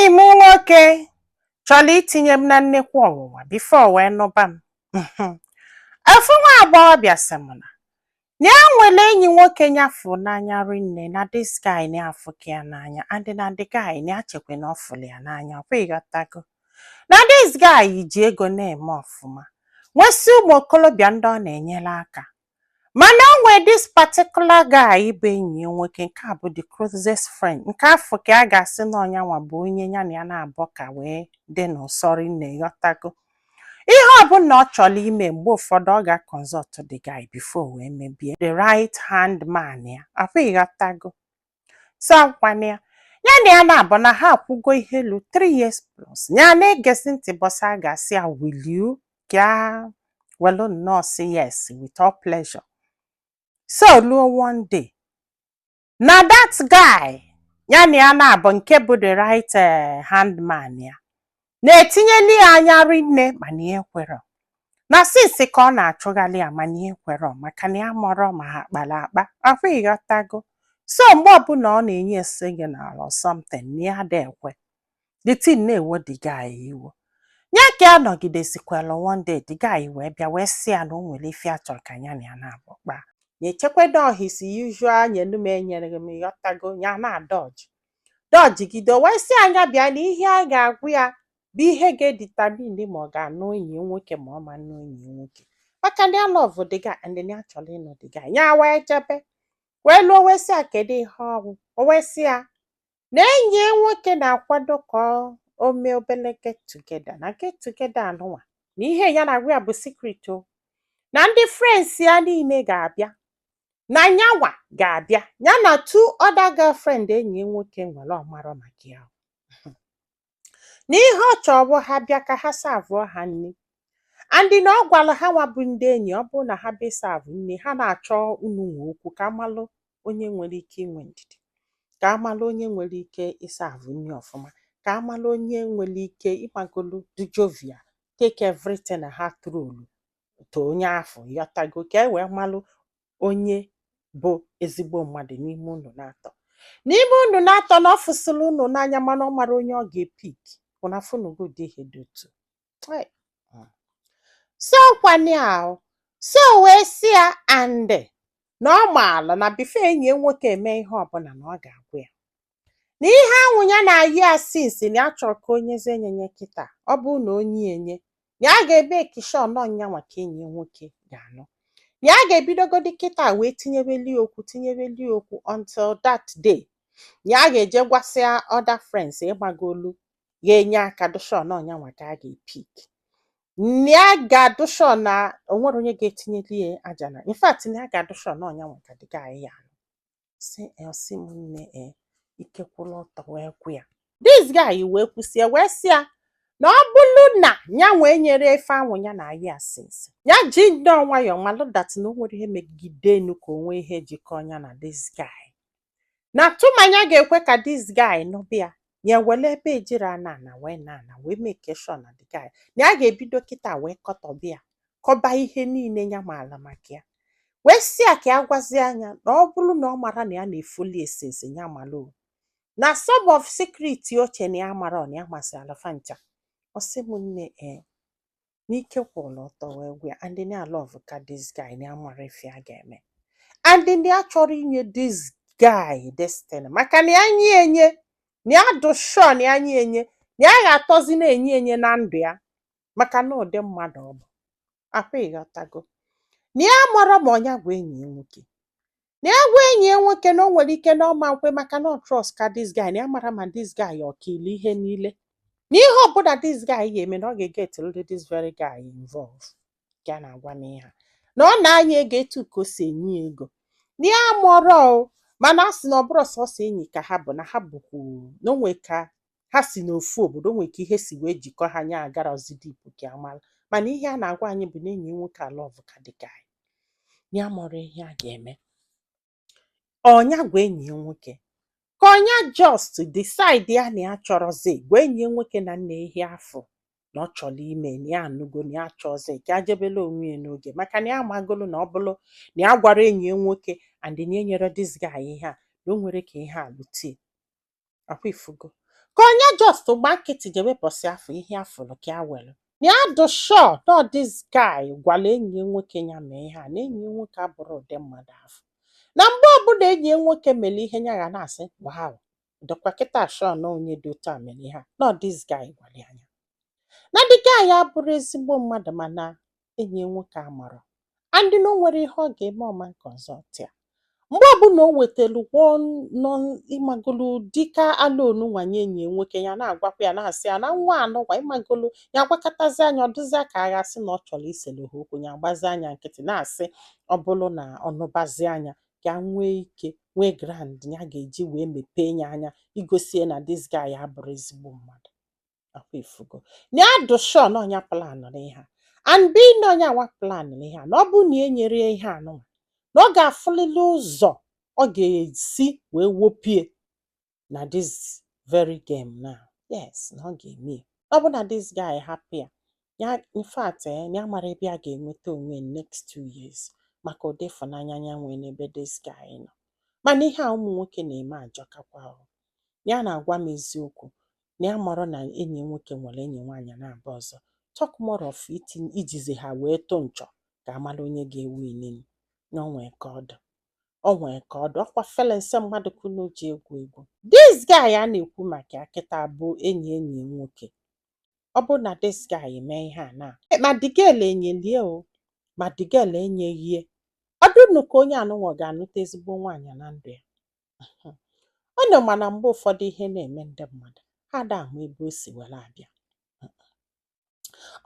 Enyi m nwoke chọrọ itinye m na nnekwu ọnwụnwa before wee nụba m. Ofu nwa agbọghọbịa sị m na ya nwere enyi nwoke nyafu n'anya rinne na this guy na-afụkị ya n'anya and na the guy na-achekwa na ọ fụrụ ya n'anya ọkwa ịghọtago na this guy ji ego na-eme ọfụma nwesị ụmụ okorobịa ndị ọ na-enyere aka mana o nwere this particular guy bụ enyi ya nwoke nke a bụ the closest friend nke afọ ka a ga-asị na ọnyanwa bụ onye ya na ya na-abọ ka wee dị n'ụsọrị nne ghọtago ihe ọbụla ọ chọrọ ime mgbe ụfọdụ ọ ga-consult the guy before wee mebie the right hand man ya afọ ịghọtago so nkwana ya na ya na-abụ na ha akwụgo ihe elu 3 years plus ya na-egesi ntị bọsa a ga-asị ya will you ka welu nnọọ sị yes with all pleasure. So luo one day na that guy ya na ya na-abụ nke bụ the right hand man ya na-etinyeli ya anya rinne mana ya ekwero na since ka ọ na-achụghalị ya mana ya ekwero maka na ya mọrọ ma ha kpara akpa afọ ịghọtago so mgbe ọbụla ọ na-enye ese gị n'ala or something na ya da ekwe the thing na-ewe the guy iwe ya ka ya nọgidesikwala one day the guy wee bịa wee sị ya na o nwere ife a chọrọ ka ya na ya na-abụ kpaa na-echekwedo ọhisi usual nyelu m enyere m ịghọtago ya na-adọji gide wee sị anya bịa na ihe a ga-agwụ ya bụ ihe ga-editamine ma ọ ga-anụ enyi nwoke ma ọ ma nụ enyi nwoke maka ndị a lọvụ dị ga ndị ya chọrọ ịnụ dị ga ya wee jebe wee lụọ wee sị ya kedu ihe ọgwụ o wee sị ya na enyi nwoke na-akwado ka o mee obele get together na get together anụnwa na ihe ya na-agwụ ya bụ secret o na ndị friends ya niile ga-abịa na nyanwa ga-abịa ya na 2 other girlfriend enyi nwoke nwere ọmarọ maka ya n'ihe ọ chọrọ ha bịa ka ha savụọ ha nne andị na ọ gwara ha nwa bụ ndị enyi ọ bụ na ha be savụ nne ha na-achọ unu nwe okwu ka amalụ onye nwere ike inwe ndidi ka amalụ onye nwere ike ịsavụ nne ọfụma ka amalụ onye nwere ike ịmagolu dujovia take everything na ha trolu to onye afọ yọtago ka e wee malụ onye bụ ezigbo mmadụ n'ime unu na-atọ na ọ fụsịrị unu n'anya mana ọ mara onye ọ ga-epik ụna funugo dị ihe dị otu so kwanye ahụ so wee si ya ande na ọ maala na bife enyi nwoke eme ihe ọbụla na ọ ga-agwụ ya na ihe anwụ ya na-ayị asinsi na ya chọrọ ka onye eze enyenye kịta ọ bụ na onye enye ya ga-ebe ekisha ọnọnya nwa ka enyi nwoke ga-anụ ya ga-ebidogodi kịta wee tinyebeli okwu until that day ya ga-eje gwasịa other friends ịgbagolu ga-enye aka dụshọn ọnya nwa ka a ga-epik ya ga-adụshọn na onwere onye ga-etinyeli ya aja na in fact na ya ga-adụshọn ọnya nwa ka dị ga ya anụ si m nne ikekwụla ọtọ wee kwu ya this guy wee kwụsịa wee sị ya na ọ bụrụ na ya wee nyere efe anwụ ya na ya asịsị ya ji nnọọ nwayọọ malụ dat na o nwere ihe megidenu ka onwe ihe jikọ ya na this guy na tụmanya ga-ekwe ka this guy nụbịa ya wele ebe ejiri ana wee make sure na the guy na ya ga-ebido kịta wee kọtọbịa kọba ihe niile ya maala maka ya wee sị ya ka ya gwazie anya na ọ bụrụ na ọ mara na ya na-efoli esese ya malụ na some of secret oche na ya mara na ya masị alafancha ọ sị m nne n'ike kwụrụ ọtọ wee gwa ya and na love ka this guy na amara ife a ga-eme and ndị a chọrọ inye this guy destiny maka na ya enye na ya dụshọ na ya enye na ya ga-atọzi na-enye na ndụ ya maka na ụdị mmadụ ọ bụ akwa ịghọtago na ya mara ma ọnya gwa enyi nwoke na ya gwa enyi nwoke na o nwere ike na ọma nkwe maka na trust ka this guy na ya mara ma this guy ọkili ihe niile n'ihe ọbụla this guy ga-eme na ọ ga-egetilụ this very guy involve ka na-agwa n'ihe na ọ na-anya ego etu ka o si enye ego na ya mụrụ mana a sị na ọ bụrụ sọsọ enyi ka ha bụ na ha bụkwu n'onwe ka ha si n'ofu obodo onwe ka ihe si wee jikọ ha anya agara ozidipụ ka amala mana ihe a na-agwa anyị bụ na enyi nwoke alọvụ ka dị guy na ya mụrụ ihe a ga-eme ọnya gwa enyi nwoke ka ọnya just decide ya na ya chọrọzi gwa enyi nwoke na nna ehi afọ na ọ chọrọ ime na ya anụgo na ya chọzi ka ya jebele onwe ya n'oge maka na ya magolo na ọ bụrụ na ya gwara enyi nwoke and na enyere this guy ihe a na o nwere ka ihe a lụtie akwa ifugo ka onye just gba nkịtị jebe bọsị afọ ihe afụrụ ka ya were na ya dị sure na this guy gwara enyi ya nwoke ya mee ihe a na enyi ya nwoke abụrụ ụdị mmadụ afọ na mgbe ọbụla enyi ya nwoke mere ihe ya ga na-asị wow dịkwa kịta sure na onye dị otu a mere ihe a na this guy gwara ya anya na the guy abụrụ ezigbo mmadụ mana enyi ya nwoke amara andị na o nwere ihe ọ ga-eme ọma nke ọzọ tia mgbe ọbụla o wetara nọ ịmagolu dịka alonu nwanye enyi ya nwoke ya na-agwakwa ya na-asị ya na nwa anọkwa ịmagolu ya gwakọtazi anya ọ dịzị ka agha sị na ọ chọrọ isele ha okwu ya gbazi anya nkịtị na-asị ọ bụrụ na ọnụbazi anya ka nwee ike nwee grand ya ga-eji wee mepee ya anya igosie na this guy abụrụ ezigbo mmadụ akwa ifugo na ya dụshọ na ọnya planụrụ ihe a and be na onye awa planụrụ ihe a na ọ bụ na e nyere ya ihe anụnwa na ọ ga-afụlili ụzọ ọ ga-esi wee wopie na this very game now. Yes, na ọ ga-eme ọ bụ na this guy hapụ ya ya in fact ya mara ebe a ga-enweta onwe next 2 years maka ụdị ịfụnanya ya nwee n'ebe this guy nọ mana ihe a ụmụ nwoke na-eme ajọkakwa ya na-agwa m eziokwu na ya mara na enyi nwoke nwere enyi nwaanyị na-abụ ọzọ talk more of ijizi ha wee tụ nchọ ka amara onye ga-ewu ineni onwee ka ọdụ ọkwa felense mmadụ kwunu ji egwu this guy a na-ekwu maka ya kịta bụ enyi nwoke ọ bụ na this guy mee ihe a na ma digel enyelie o ma digel enyeghie ọ dụnụ ka onye anụnwa ga-anụta ezigbo nwaanyị na ndụ ya ọ nọ mana mgbe ụfọdụ ihe na-eme ndị mmadụ ha da ahụ ebe o si were abịa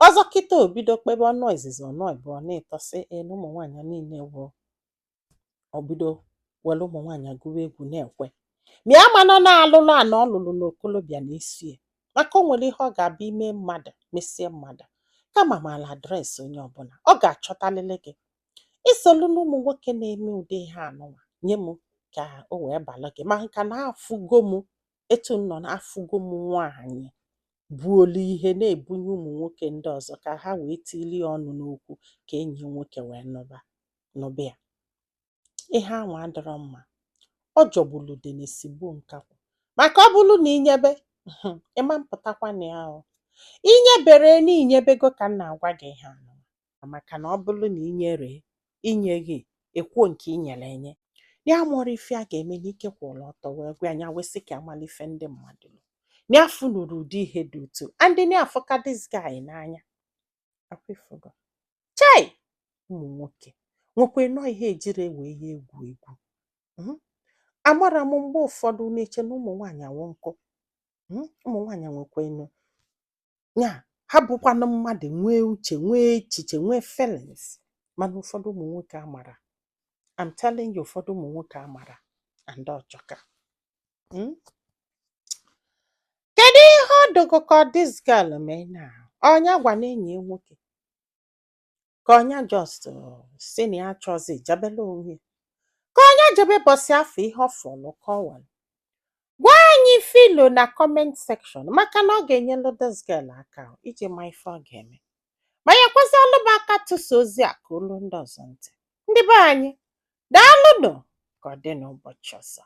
ọzọ kịta obido kpebe ọnụ izizi ọnụ ịbụọ na-etọsị na ụmụ nwaanyị niile bụ obido were ụmụ nwaanyị gụwa egwu na-ekwe ma ya mana na-alụlụ a na ọ lụrụ n'okolobịa na isi ya maka o nwere ihe ọ ga-abịa ime mmadụ mesie mmadụ kama mala adreesị onye ọbụla ọ ga-achọtalịlị gị isolu na ụmụ nwoke na-eme ụdị ihe anụnwa nye m ka o wee balụ gị ma nka na afụgo m etu nọ na afụgo m nwaanyị buolu ihe na-ebunye ụmụ nwoke ndị ọzọ ka ha wee tili ọnụ n'okwu ka enyi nwoke wee nụba ya ihe anwa adịrọ mma ọ jọgbulu dị n'esigbo nkakwụ maka ọ bụrụ na inyebe ịma mpụtakwa na ya inyebere na inyebego ka m na-agwa gị ihe anụ maka na ọ bụrụ na inye gị ekwuo nke inyere enye ya mụrụ ife a ga-eme n'ike kwụrụ ọtọ wee gwa anya wesị ka amalife ndị mmadụ n'afọ nụrụ ụdị ihe dị otu ndị na-afụka this guy n'anya akwifugo chai ụmụ nwoke nwekwe nọọ ihe ejiri wee ya egwu amara m mgbe ụfọdụ na-eche na ụmụ nwaanyị awụ nkụ ụmụ nwaanyị nwekwenu ya ha bụkwanụ mmadụ nwee uche nwee echiche nwee feelings mana ụfọdụ ụmụ nwoke amara I'm telling you ụfọdụ ụmụ nwoke amara and ọjọka kedu ihe ọ dụgo ka this girl mee na ọnya gwa na enyi ya nwoke ka ọnya just si na ya chọzi jabela onwe ka onye jebe bọsị afọ ihe ọfọlụ ka ọ nwere gwa anyị filo na comment section maka na ọ ga-enyelu this girl aka iji ma ife ọ ga-eme ma ya kwesịrị m aka tụsa ozi a ka olu ndị ọzọ ntị ndị be anyị daalụnụ ka ọ dị n'ụbọchị ọzọ